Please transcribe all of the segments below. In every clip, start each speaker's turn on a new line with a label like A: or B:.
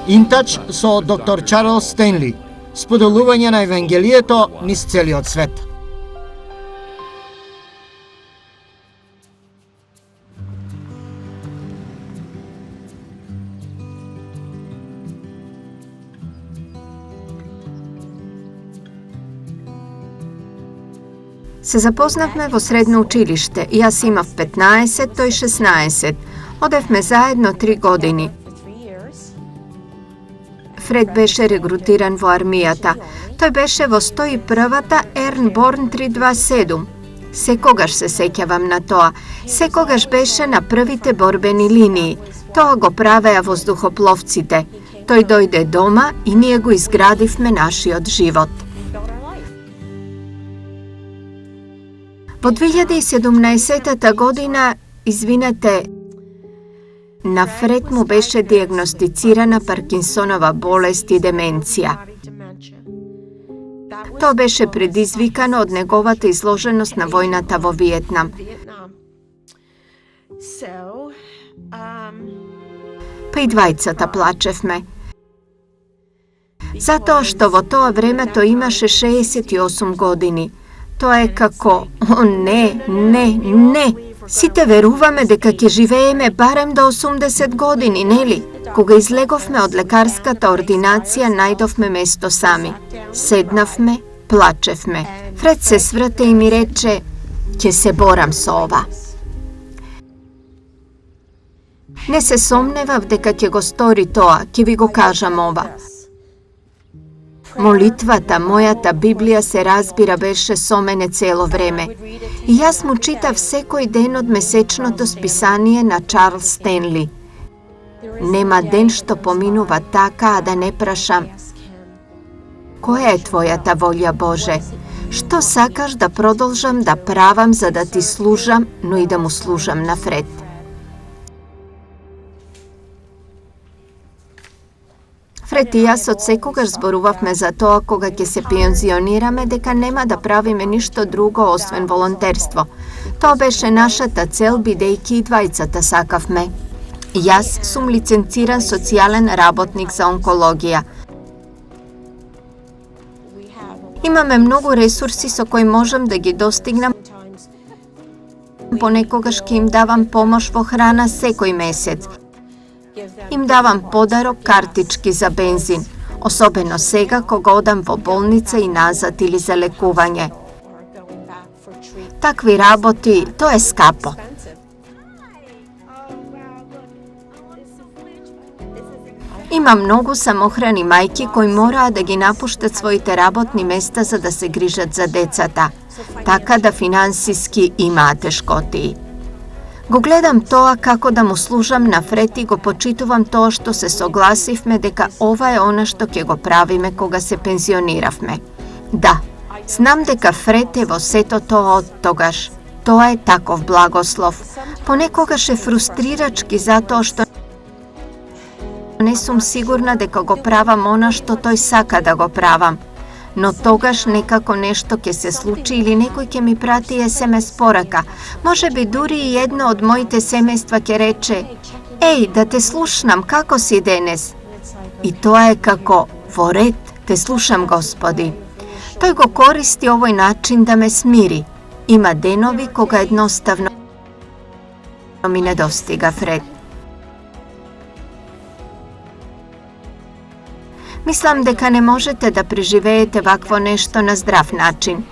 A: Интач со доктор Чарлс Стенли. Споделување на Евангелието низ целиот свет.
B: Се запознавме во средно училиште. Јас имав 15, тој 16. Одевме заедно 3 години. Фред беше регрутиран во армијата. Тој беше во 101-та Airborne 327. Секогаш се сеќавам на тоа. Секогаш беше на првите борбени линии. Тоа го правеа воздухопловците. Тој дојде дома и ние го изградивме нашиот живот. Во 2017 година, на Фред му беше диагностицирана Паркинсонова болест и деменција. Тоа беше предизвикано од неговата изложеност на војната во Виетнам. Па и двајцата плачевме. Затоа што во тоа време тој имаше 68 години. Тоа е како, не. Сите веруваме дека ќе живееме барем до 80 години, нели? Кога излеговме од лекарската ординација, најдовме место сами. Седнавме, плачевме. Фред се сврте и ми рече, ќе се борам со ова. Не се сомневав дека ќе го стори тоа, ќе ви го кажам ова. Молитвата, мојата Библија се разбира беше со мене цело време. И јас му читав секој ден од месечното списание на Чарлс Стенли. Нема ден што поминува така, а да не прашам: која е твојата волја, Боже? Што сакаш да продолжам да правам за да ти служам, но и да му служам на Фред? Фред и јас од секогаш зборувавме за тоа кога ќе се пензионираме дека нема да правиме ништо друго освен волонтерство. Тоа беше нашата цел, бидејќи и двајцата сакавме. Јас сум лиценциран социјален работник за онкологија. Имаме многу ресурси со кои можам да ги достигнам. Понекогаш ќе им давам помош во храна секој месец. Им давам подарок, картички за бензин, особено сега кога одам во болница и назад или за лекување. Такви работи, тоа е скапо. Има многу самохрани мајки кои мораа да ги напуштат своите работни места за да се грижат за децата, така да финансиски имаат тешкотии. Го гледам тоа како да му служам на Фред и го почитувам тоа што се согласивме дека ова е она што ќе го правиме кога се пензиониравме. Да, знам дека Фред е во сето тоа од тогаш. Тоа е таков благослов. Понекогаш е фрустрирачки затоа што не сум сигурна дека го правам она што тој сака да го правам. Но тогаш некако нешто ќе се случи или некој ќе ми прати SMS порака. Може би дури и едно од моите семејства ќе рече: "Еј, да те слушнам, како си денес?" И тоа е како: "Во ред, те слушам, Господи." Тој го користи овој начин да ме смири. Има денови кога едноставно ми не достига Фред. Мислам дека не можете да преживеете вакво нешто на здрав начин.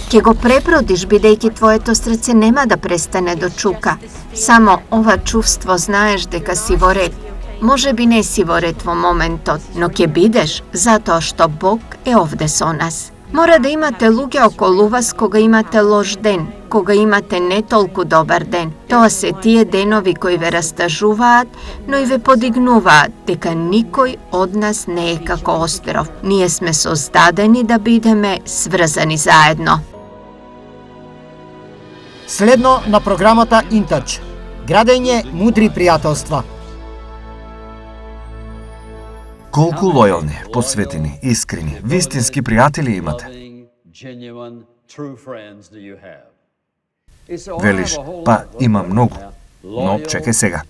B: Ќе го препродиш бидејќи твоето срце нема да престане да чука. Само ова чувство знаеш дека си во ред. Може би не си во ред во моментот, но ќе бидеш затоа што Бог е овде со нас. Мора да имате луѓе околу вас кога имате лош ден, кога имате не толку добар ден. Тоа се тие денови кои ве растажуваат, но и ве подигнуваат дека никој од нас не е како остров. Ние сме создадени да бидеме сврзани заедно.
A: Следно на програмата Интач. Градење мудри пријателства.
C: Колку лојални, посветени, искрени, вистински пријатели имате? Велиш, па има многу. Но чекај сега.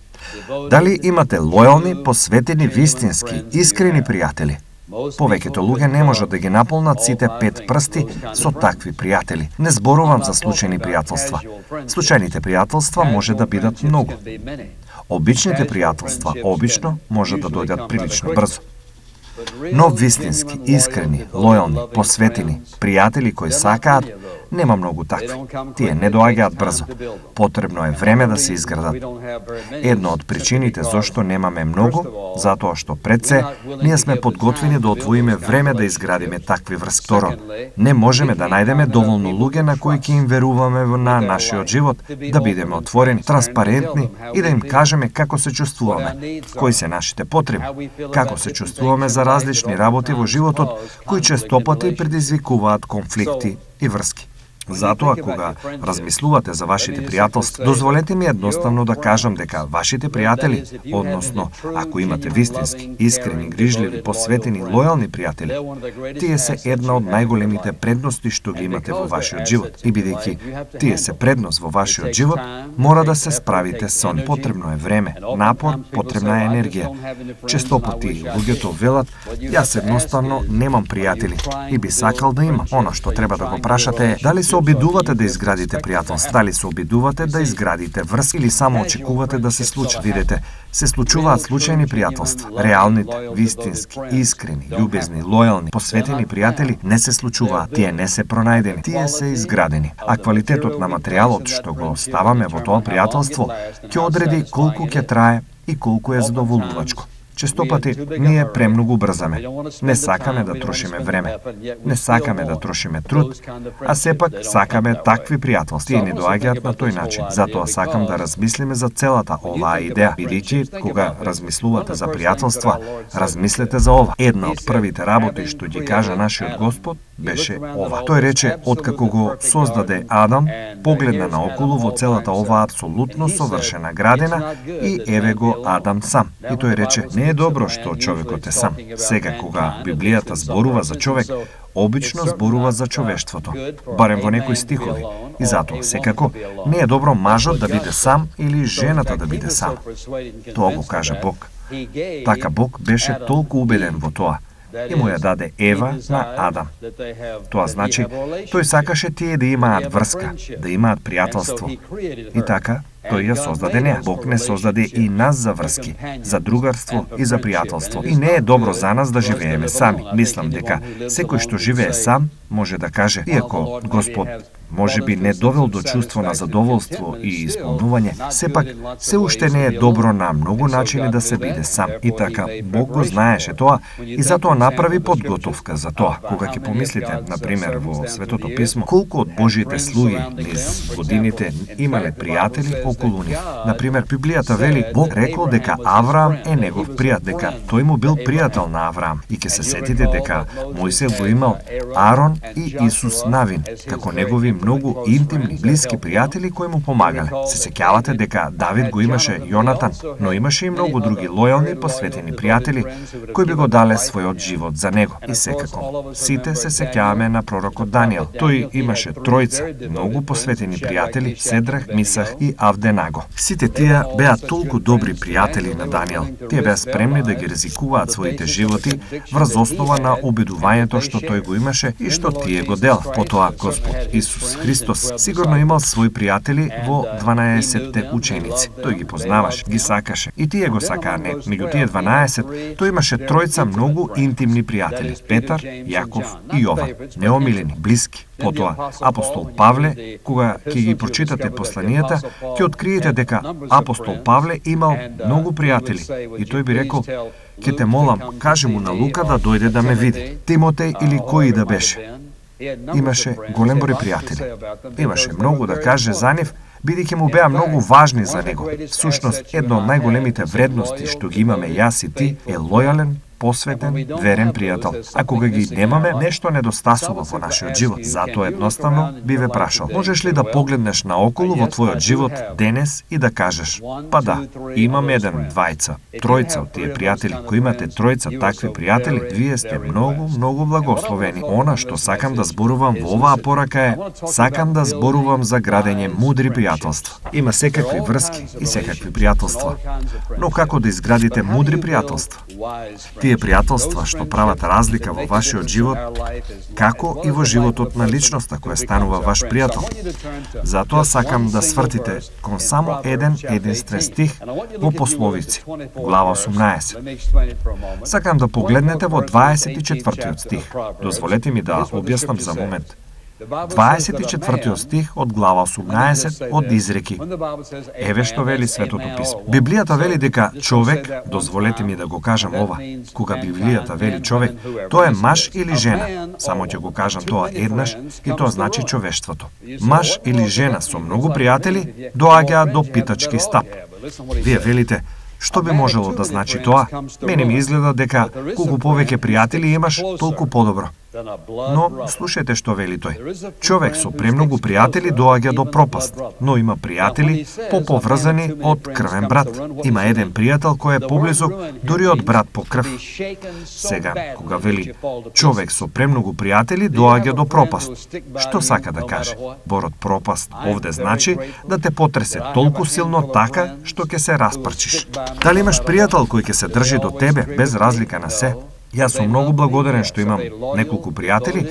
C: Дали имате лојални, посветени, вистински, искрени пријатели? Повеќето луѓе не можат да ги наполнат сите 5 прсти со такви пријатели. Не зборувам за случајни пријателства. Случајните пријателства може да бидат многу. Обичните пријателства обично може да дојдат прилично брзо. Но вистински, искрени, лојални, посветени, пријатели кои сакаат, нема многу такви. Тие не доаѓаат брзо. Потребно е време да се изградат. Една од причините зошто немаме многу, затоа што пред се, ние сме подготвени да одвоиме време да изградиме такви врски. Второ, не можеме да најдеме доволно луѓе на кои ќе им веруваме на нашиот живот, да бидеме отворени, транспарентни и да им кажеме како се чувствуваме, кои се нашите потреби, како се чувствуваме за различни работи во животот, кои честопати предизвикуваат конфликти и врски. Затоа, кога размислувате за вашите пријателства, дозволете ми едноставно да кажам дека вашите пријатели, односно, ако имате вистински, искрени, грижливи, посветени, лојални пријатели, тие се една од најголемите предности што ги имате во вашиот живот. И бидејќи тие се предност во вашиот живот, мора да се справите со нив. Потребно е време, напор, потребна е енергија. Честопати луѓето велат, јас едноставно немам пријатели и би сакал да имам. Она што треба да го прашате е дали се обидувате да изградите пријателство, дали се обидувате да изградите врски или само очекувате да се случи. Видете, се случуваат случајни пријателства. Реалните, вистински, искрени, љубезни, лојални, посветени пријатели не се случуваат. Тие не се пронајдени, тие се изградени. А квалитетот на материјалот што го ставаме во тоа пријателство ќе одреди колку ќе трае и колку е задоволувачко. Честопати ние премногу брзаме. Не сакаме да трошиме време. Не сакаме да трошиме труд, а сепак сакаме такви пријателства. Тие не доаѓаат на тој начин. Затоа сакам да размислиме за целата оваа идеја. Бидејќи кога размислувате за пријателства, размислете за ова. Една од првите работи што ги кажа нашиот Господ беше ова. Тој рече, откако го создаде Адам, погледна наоколу во целата оваа апсолутно совршена градина и еве го Адам сам. И тој рече, не е добро што човекот е сам. Сега, кога Библијата зборува за човек, обично зборува за човештвото, барем во некои стихови. И затоа, секако, не е добро мажот да биде сам или жената да биде сам. Тоа го кажа Бог. Така Бог беше толку убеден во тоа и му ја даде Ева на Адам. Тоа значи, тој сакаше тие да имаат врска, да имаат пријателство. И така, тој ја создаде неа. Бог не создаде и нас за врски, за другарство и за пријателство. И не е добро за нас да живееме сами. Мислам дека секој што живее сам може да каже, иако Господ може би не довел до чувство на задоволство и исполнување, сепак се уште не е добро на многу начини да се биде сам. И така, Бог го знаеше тоа и затоа направи подготовка за тоа. Кога ќе помислите, например, во Светото писмо, колку од Божјите слуги низ годините имале пријатели околу нив. Например, Библијата вели, Бог рекол дека Авраам е негов пријател, дека тој му бил пријател на Авраам. И ќе се сетите дека Мојсей го имал Арон и Исус Навин, како негови многу интимни, блиски пријатели кои му помагале. Се сеќавате дека Давид го имаше Јонатан, но имаше и многу други лојални, посветени пријатели кои би го дале својот живот за него. И секако, сите се сеќаваме на пророкот Даниел. Тој имаше тројца, многу посветени пријатели, Седрах, Мисах и Авденаго. Сите тие беа толку добри пријатели на Даниел. Тие беа спремни да ги ризикуваат своите животи врз основа на обидувањето што тој го имаше и што тие го дел. Потоа Господ Исус Христос сигурно имал своји пријатели во 12-те ученици. Тој ги познаваше, ги сакаше и тие го сакаа не. Меѓу тие 12 тој имаше тројца многу интимни пријатели: Петар, Јаков и Јован, неомилени, блиски. Потоа апостол Павле, кога ќе ги прочитате посланијата, ќе откриете дека апостол Павле имал многу пријатели и тој би рекол: ќе те молам, кажи му на Лука да дојде да ме види. Тимотеј или кој да беше. Имаше голем број пријатели. Имаше многу да каже за нив, бидејќи му беа многу важни за него. Всушност, една од најголемите вредности што ги имаме јас и ти е лојален, посветен, верен пријател. А кога ги немаме, нешто недостасува во нашиот живот. Затоа едноставно би ве прашал, можеш ли да погледнеш наоколу во твојот живот денес и да кажеш, па да, имам еден, двајца, тројца од тие пријатели. Кои имате тројца такви пријатели, вие сте многу благословени. Она што сакам да зборувам во оваа порака е, сакам да зборувам за градење мудри пријателства. Има секакви врски и секакви пријателства. Но како да изградите мудри пријателства? Тие пријателства што прават разлика во вашиот живот, како и во животот на личноста која станува ваш пријател. Затоа сакам да свртите кон само еден единствен стих во Пословици, глава 18. Сакам да погледнете во 24-тиот стих. Дозволете ми да објаснам за момент. 24-тиот стих од глава 18 од Изреки. Еве што вели Светото писмо. Библијата вели дека човек, дозволете ми да го кажам ова, кога Библијата вели човек, тоа е маж или жена. Само ќе го кажам тоа еднаш и тоа значи човештвото. Маж или жена со многу пријатели доаѓаат до питачки стап. Вие велите, што би можело да значи тоа? Мене ми изгледа дека колку повеќе пријатели имаш, толку подобро. Но слушајте што вели тој. Човек со премногу пријатели доаѓа до пропаст, но има пријатели поповрзани од крвен брат. Има еден пријател кој е поблизок дури од брат по крв. Сега, кога вели човек со премногу пријатели доаѓа до пропаст, што сака да каже? Борот пропаст овде значи да те потресе толку силно така што ќе се распрчиш. Дали имаш пријател кој ќе се држи до тебе без разлика на се? Јас сум многу благодарен што имам неколку пријатели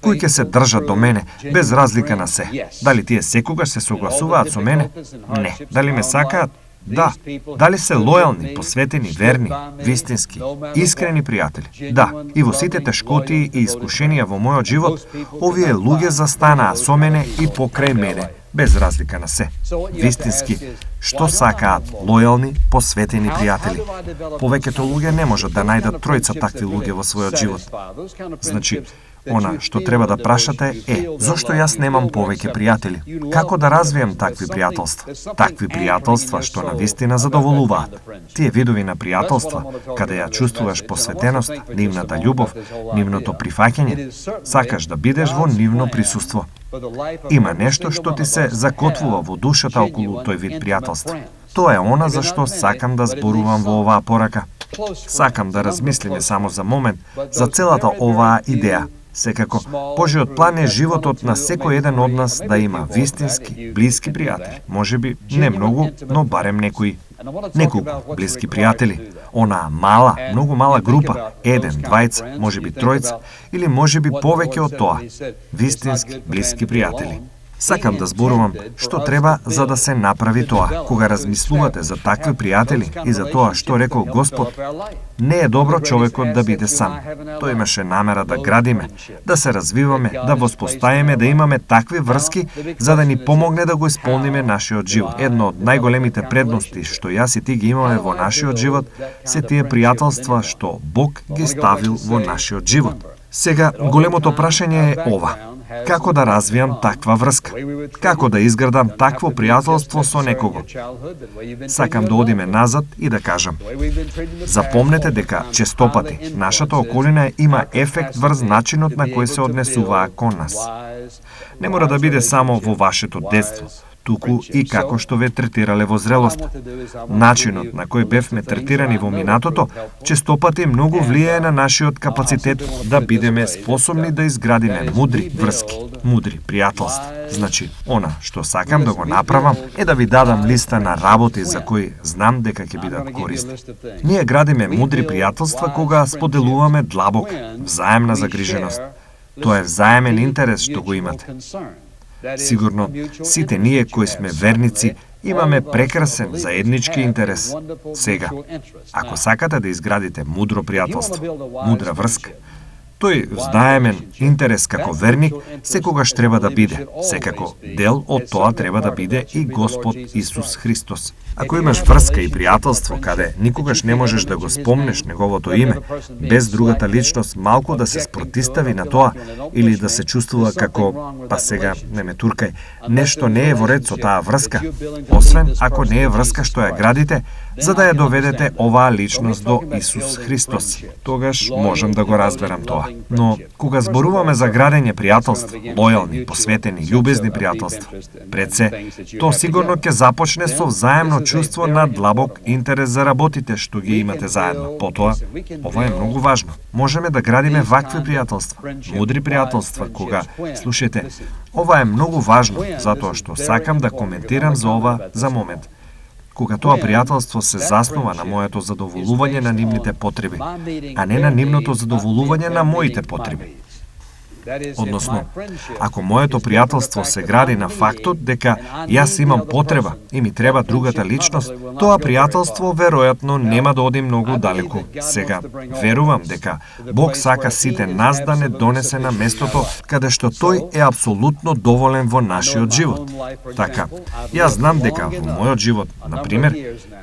C: кои ќе се држат до мене без разлика на се. Дали тие секогаш се согласуваат со мене? Не. Дали ме сакаат? Да. Дали се лојални, посветени, верни, вистински, искрени пријатели? Да. И во сите тешкоти и искушенија во мојот живот, овие луѓе застанаа со мене и покрај мене, без разлика на се. Вистински, што сакаат лојални, посветени пријатели. Повеќето луѓе не можат да најдат тројца такви луѓе во својот живот. Значи, она што треба да прашате е, зошто јас немам повеќе пријатели? Како да развијам такви пријателства? Такви пријателства што навистина задоволуваат. Тие видови на пријателства, каде ја чувствуваш посветеност, нивната љубов, нивното прифаќање, сакаш да бидеш во нивно присуство. Има нешто што ти се закотвува во душата околу тој вид пријателство. Тоа е она за што сакам да зборувам во оваа порака. Сакам да размислиме само за момент за целата оваа идеја. Секако, Божиот план е животот на секој еден од нас да има вистински, блиски пријатели. Можеби не многу, но барем некои. Неколку блиски пријатели. Онаа мала, многу мала група, еден, двајца, можеби тројца, или можеби повеќе од тоа. Вистински, блиски пријатели. Сакам да зборувам што треба за да се направи тоа. Кога размислувате за такви пријатели и за тоа што рекол Господ, не е добро човекот да биде сам. Тој имаше намера да градиме, да се развиваме, да воспоставиме, да имаме такви врски за да ни помогне да го исполниме нашиот живот. Едно од најголемите предности што јас и ти ги имаме во нашиот живот се тие пријателства што Бог ги ставил во нашиот живот. Сега, големото прашање е ова. Како да развијам таква врска? Како да изградам такво пријателство со некого? Сакам да одиме назад и да кажам. Запомнете дека честопати нашата околина има ефект врз начинот на кој се однесуваа кон нас. Не мора да биде само во вашето детство, туку и како што ве третирале во зрелоста. Начинот на кој бевме третирани во минатото, честопати многу влијае на нашиот капацитет да бидеме способни да изградиме мудри врски, мудри пријателства. Значи, она што сакам да го направам е да ви дадам листа на работи за кои знам дека ќе бидат корисни. Ние градиме мудри пријателства кога споделуваме длабок, взаемна загриженост. Тоа е взаемен интерес што го имате. Сигурно, сите ние кои сме верници имаме прекрасен заеднички интерес. Сега, ако сакате да изградите мудро пријателство, мудра врска, тој взаемен интерес како верник секогаш треба да биде. Секако дел од тоа треба да биде и Господ Исус Христос. Ако имаш врска и пријателство каде никогаш не можеш да го спомнеш неговото име, без другата личност малку да се спротистави на тоа или да се чувствува како, па сега не ме туркај, нешто не е во ред со таа врска, освен ако не е врска што ја градите, за да ја доведете оваа личност до Исус Христос. Тогаш можам да го разберам тоа. Но кога зборуваме за градење пријателства, лојални, посветени, љубезни пријателства, пред се, то сигурно ќе започне со взаемно чувство на длабок интерес за работите што ги имате заедно. Потоа, ова е многу важно. Можеме да градиме вакви пријателства, мудри пријателства, кога, слушайте, ова е многу важно, затоа што сакам да коментирам за ова за момент. Кога тоа пријателство се заснува на моето задоволување на нивните потреби, а не на нивното задоволување на моите потреби. Односно, ако моето пријателство се гради на фактот дека јас имам потреба и ми треба другата личност, тоа пријателство веројатно нема да оди многу далеку. Сега, верувам дека Бог сака сите нас да не донесе на местото каде што тој е апсолутно доволен во нашиот живот. Така, јас знам дека во мојот живот, на пример,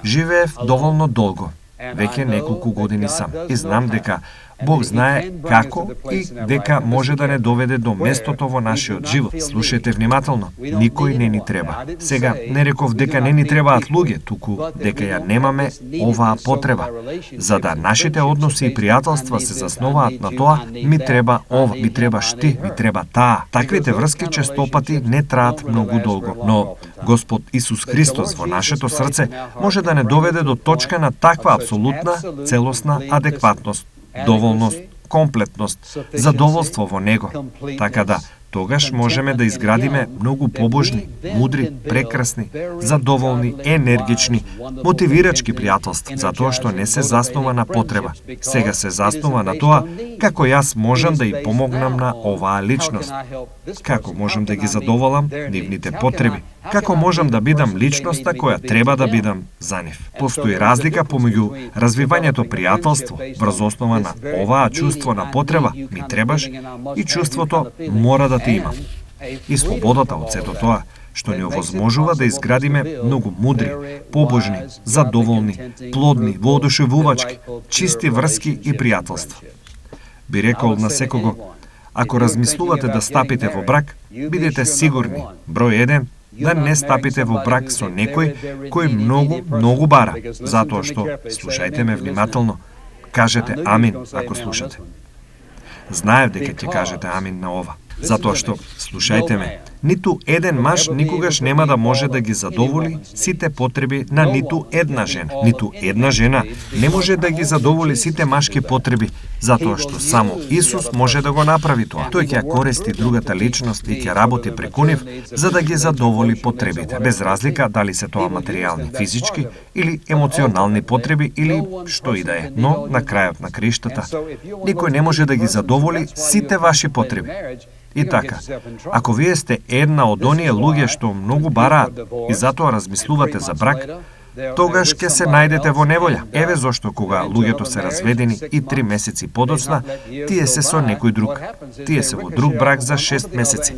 C: живеев доволно долго, веќе неколку години сам, и знам дека Бог знае како и дека може да не доведе до местото во нашиот живот. Слушајте внимателно, никој не ни треба. Сега, не реков дека не ни требаат луѓе, туку дека ја немаме оваа потреба. За да нашите односи и пријателства се заснуваат на тоа, ми треба ова, ми требаш ти, ми треба таа. Таквите врски честопати не траат многу долго, но Господ Исус Христос во нашето срце може да не доведе до точка на таква апсолутна, целосна адекватност, доволност, комплетност, задоволство во Него. Така да, тогаш можеме да изградиме многу побожни, мудри, прекрасни, задоволни, енергични, мотивирачки пријателства, затоа што не се заснува на потреба. Сега се заснува на тоа како јас можам да ја помогнам на оваа личност, како можам да ги задоволам нивните потреби, како можам да бидам личноста која треба да бидам за нив. Постои разлика помеѓу развивањето пријателство врз основа на оваа чувство на потреба, ми требаш, и чувството мора да те имам. И слободата од сето тоа, што ни овозможува да изградиме многу мудри, побожни, задоволни, плодни, воодушевувачки, чисти врски и пријателства. Би рекол на секого, ако размислувате да стапите во брак, бидете сигурни, број 1, да не стапите во брак со некој кој многу бара, затоа што, слушајте ме внимателно, кажете амин ако слушате. Знаев дека ќе кажете амин на ова. Затоа што, слушајте ме, ниту еден маж никогаш нема да може да ги задоволи сите потреби на ниту една жена. Ниту една жена не може да ги задоволи сите машки потреби, затоа што само Исус може да го направи тоа. Тој ќе ја користи другата личност и ќе работи преку нив за да ги задоволи потребите, без разлика дали се тоа материјални, физички или емоционални потреби или што и да е. Но на крајот на криштата никој не може да ги задоволи сите ваши потреби. И така, ако вие сте една од оние луѓе што многу бараат и затоа размислувате за брак, тогаш ќе се најдете во неволја. Еве зошто кога луѓето се разведени и 3 месеци подоцна, тие се со некој друг. Тие се во друг брак за 6 месеци.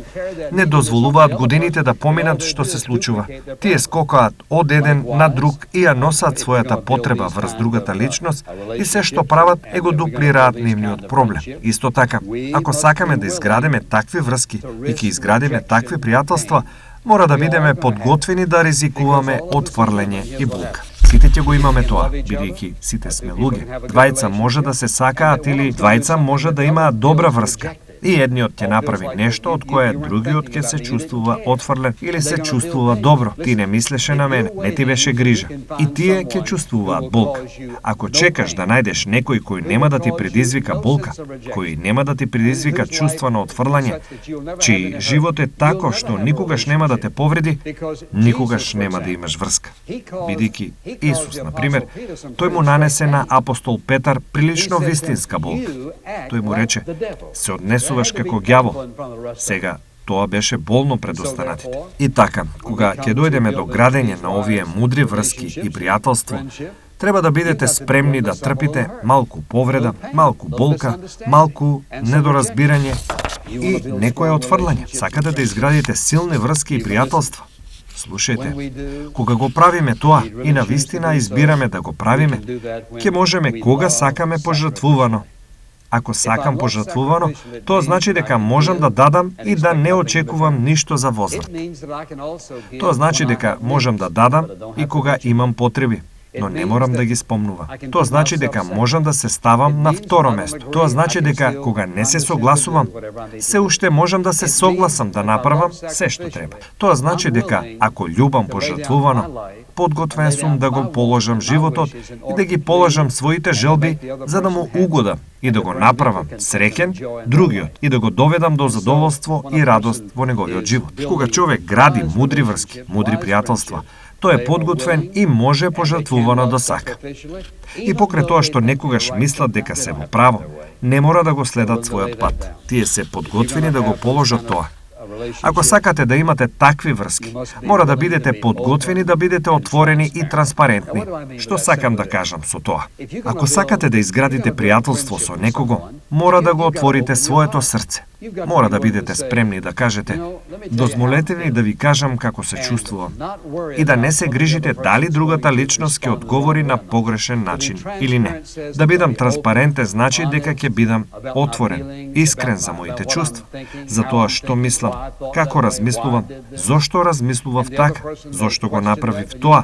C: Не дозволуваат годините да поминат што се случува. Тие скокаат од еден на друг и ја носат својата потреба врз другата личност и се што прават е го дуплираат нивниот проблем. Исто така, ако сакаме да изградиме такви врски и ќе изградиме такви пријателства, мора да бидеме подготвени да ризикуваме отфрлење и булка. Сите ќе го имаме тоа, бидејќи сите сме луѓе. Двајца може да се сакаат или двајца може да имаат добра врска. И едниот ќе направи нешто од кое другиот ќе се чувствува отфрлен или се чувствува добро. Ти не мислеше на мене, не ти беше грижа. И тие ќе чувствуваат болка. Ако чекаш да најдеш некој кој нема да ти предизвика болка, кој нема да ти предизвика чувства на отфрлање, чиј живот е тако што никогаш нема да те повреди, никогаш нема да имаш врска. Бидејќи Исус, на пример, тој му нанесе на апостол Петар прилично вистинска болка. Тој му рече: се однесуваш како ѓавол. Сега, тоа беше болно пред останатите. И така, кога ќе дојдеме до градење на овие мудри врски и пријателство, треба да бидете спремни да трпите малку повреда, малку болка, малку недоразбирање и некое отфрлање. Сакате да изградите силни врски и пријателства. Слушајте, кога го правиме тоа и на вистина избираме да го правиме, ќе можеме кога сакаме пожртвувано. Ако сакам пожртвувано, тоа значи дека можам да дадам и да не очекувам ништо за возврат. Тоа значи дека можам да дадам и кога имам потреби. но не морам да ги спомнува. Тоа значи дека можам да се ставам на второ место. Тоа значи дека кога не се согласувам, се уште можам да се согласам да направам се што треба. Тоа значи дека ако љубам пожртвувано, подготвен сум да го положам животот и да ги положам своите желби за да му угодам и да го направам среќен другиот и да го доведам до задоволство и радост во неговиот живот. Кога човек гради мудри врски, мудри пријателства, тој е подготвен и може пожртвувано да сака. И покрај тоа што некогаш мислат дека се во право, не мора да го следат својот пат. Тие се подготвени да го положат тоа. Ако сакате да имате такви врски, мора да бидете подготвени да бидете отворени и транспарентни. Што сакам да кажам со тоа? Ако сакате да изградите пријателство со некого, мора да го отворите своето срце. Мора да бидете спремни да кажете: дозволете ми да ви кажам како се чувствувам, и да не се грижите дали другата личност ќе одговори на погрешен начин или не. Да бидам транспарентен значи дека ќе бидам отворен, искрен за моите чувства, за тоа што мислам, како размислувам, зошто размислував така, зошто го направив тоа,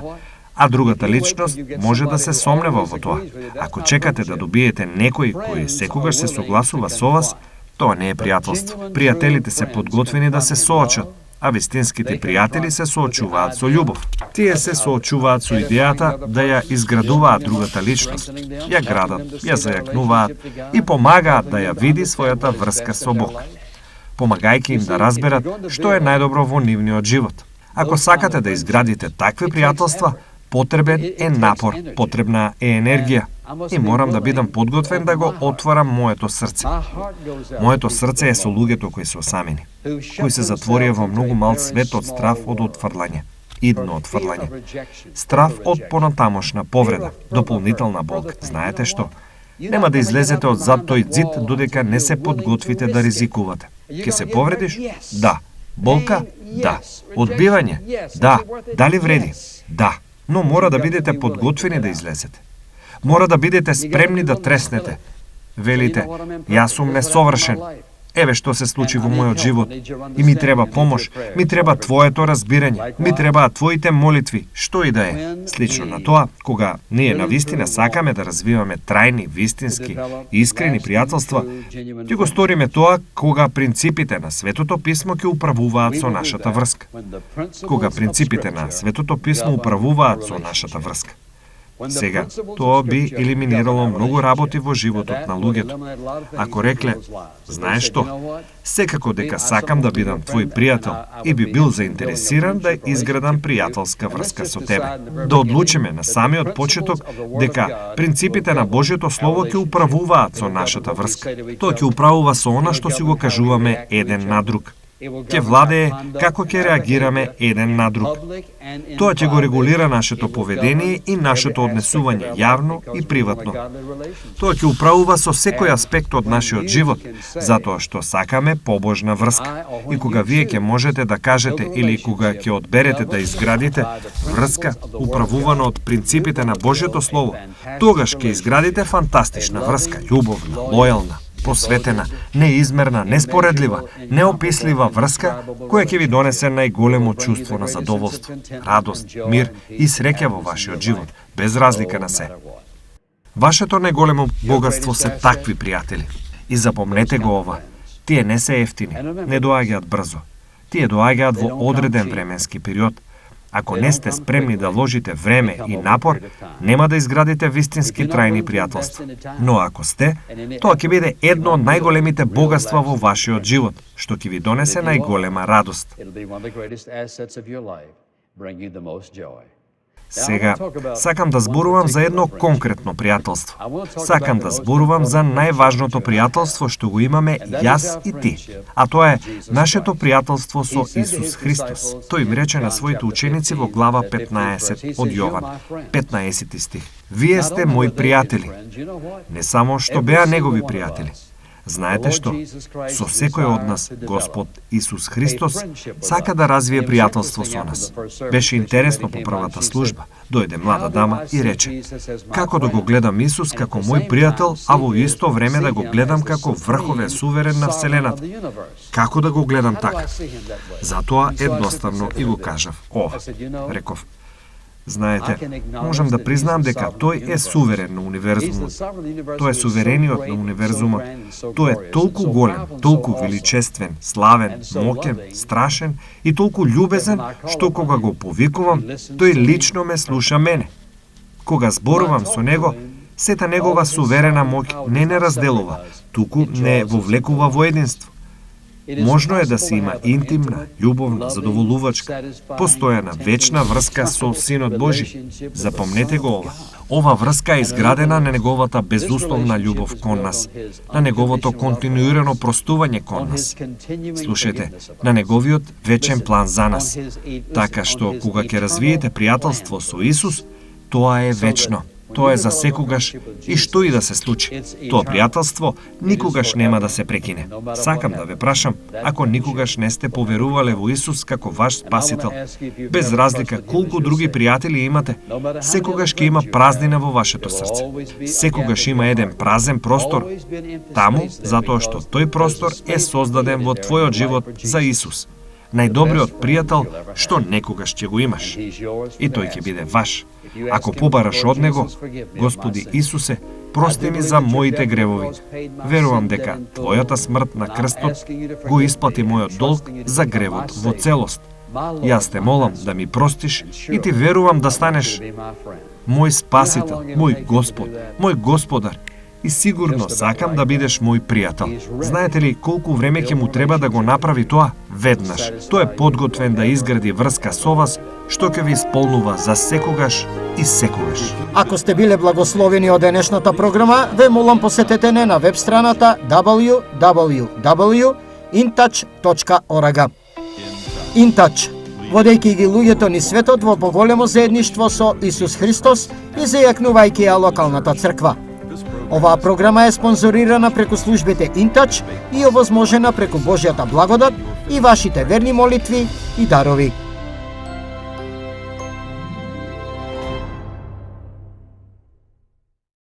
C: а другата личност може да се сомнева во тоа. Ако чекате да добиете некој кој секогаш се согласува со вас, тоа не е пријателство. Пријателите се подготвени да се соочат, а вистинските пријатели се соочуваат со љубов. Тие се соочуваат со идејата да ја изградуваат другата личност, ја градат, ја зајакнуваат и помагаат да ја види својата врска со Бог, помагајќи им да разберат што е најдобро во нивниот живот. Ако сакате да изградите такви пријателства, потребен е напор, потребна е енергија и морам да бидам подготвен да го отворам моето срце. Моето срце е со луѓето кои се осамени, кои се затворија во многу мал свет од страв од отфрлање, идно отфрлање, страв од понатамошна повреда, дополнителна болка. Знаете што? Нема да излезете од зад тој зид додека не се подготвите да ризикувате. Ке се повредиш? Да. Болка? Да. Одбивање? Да. Дали вреди? Да. Но мора да бидете подготвени да излезете. Мора да бидете спремни да треснете. Велите: јас сум несовршен. Еве што се случи во мојот живот и ми треба помош, ми треба твоето разбирање, ми требаат твоите молитви, што и да е. Слично на тоа, кога ние навистина сакаме да развиваме трајни, вистински и искрени пријателства, ќе го сториме тоа кога принципите на Светото Писмо ќе управуваат со нашата врска. Кога принципите на Светото Писмо управуваат со нашата врска. Сега, тоа би елиминирало многу работи во животот на луѓето. Ако рекле: знаеш што, секако дека сакам да бидам твој пријател и би бил заинтересиран да изградам пријателска врска со тебе. Да одлучиме на самиот почеток дека принципите на Божјото Слово ќе управуваат со нашата врска. Тоа ќе управува со она што си го кажуваме еден на друг. Ќе владее како ќе реагираме еден на друг. Тоа ќе го регулира нашето поведение и нашето однесување јавно и приватно. Тоа ќе управува со секој аспект од нашиот живот, затоа што сакаме побожна врска. И кога вие ќе можете да кажете или кога ќе одберете да изградите врска управувана од принципите на Божјото Слово, тогаш ќе изградите фантастична врска, љубовна, лојална, посветена, неизмерна, неспоредлива, неопислива врска која ќе ви донесе најголемо чувство на задоволство, радост, мир и среќа во вашиот живот, без разлика на се. Вашето најголемо богатство се такви пријатели. И запомнете го ова, тие не се ефтини, не доаѓаат брзо. Тие доаѓаат во одреден временски период. Ако не сте спремни да ложите време и напор, нема да изградите вистински трајни пријателства. Но ако сте, тоа ќе биде едно од најголемите богатства во вашиот живот, што ќе ви донесе најголема радост. Сега, сакам да зборувам за едно конкретно пријателство. Сакам да зборувам за најважното пријателство што го имаме јас и ти. А тоа е нашето пријателство со Исус Христос. Тој им рече на своите ученици во глава 15 од Јован, 15 стих. Вие сте мои пријатели. Не само што беа негови пријатели. Знаете што? Со секој од нас, Господ Исус Христос сака да развие пријателство со нас. Беше интересно по првата служба. Дојде млада дама и рече: како да го гледам Исус како мој пријател, а во исто време да го гледам како врховен суверен на Вселената? Како да го гледам така? Затоа едноставно и го кажав ова. Реков: Знаете, можам да признаам дека тој е суверен на универзумот. Тој е суверениот на универзумот. Тој е толку голем, толку величествен, славен, мокен, страшен и толку љубезен, што кога го повикувам, тој лично ме слуша мене. Кога зборувам со него, сета негова суверена моќ не разделува, туку не вовлекува во единство. Можно е да се има интимна, љубовна, задоволувачка, постојана, вечна врска со Синот Божи. Запомнете го ова. Ова врска е изградена на неговата безусловна љубов кон нас, на неговото континуирано простување кон нас. Слушайте, на неговиот вечен план за нас. Така што, кога ќе развиете пријателство со Исус, тоа е вечно. Тоа е за секогаш и што и да се случи. Тоа пријателство никогаш нема да се прекине. Сакам да ве прашам, ако никогаш не сте поверувале во Исус како ваш спасител, без разлика колку други пријатели имате, секогаш ќе има празнина во вашето срце. Секогаш има еден празен простор таму, затоа што тој простор е создаден во твојот живот за Исус. Најдобриот пријател што некогаш ќе го имаш. И тој ќе биде ваш. Ако побараш од него, Господи Исусе, прости ми за моите гревови. Верувам дека Твојата смрт на крстот го исплати мојот долг за гревот во целост. Јас те молам да ми простиш и ти верувам да станеш мој спасител, мој Господ, мој Господар. И сигурно сакам да бидеш мој пријател. Знаете ли колку време ќе му треба да го направи тоа? Веднаш. Тој е подготвен да изгради врска со вас, што ќе ви исполнува за секогаш и секогаш.
A: Ако сте биле благословени од денешната програма, ве молам посетете не на веб страната www.intouch.org. InTouch, водејќи ги луѓето ни светот во поголемо заедништво со Исус Христос и зајакнувајќи ја локалната црква. Оваа програма е спонзорирана преку службите InTouch и овозможена преку Божјата благодат и вашите верни молитви и дарови.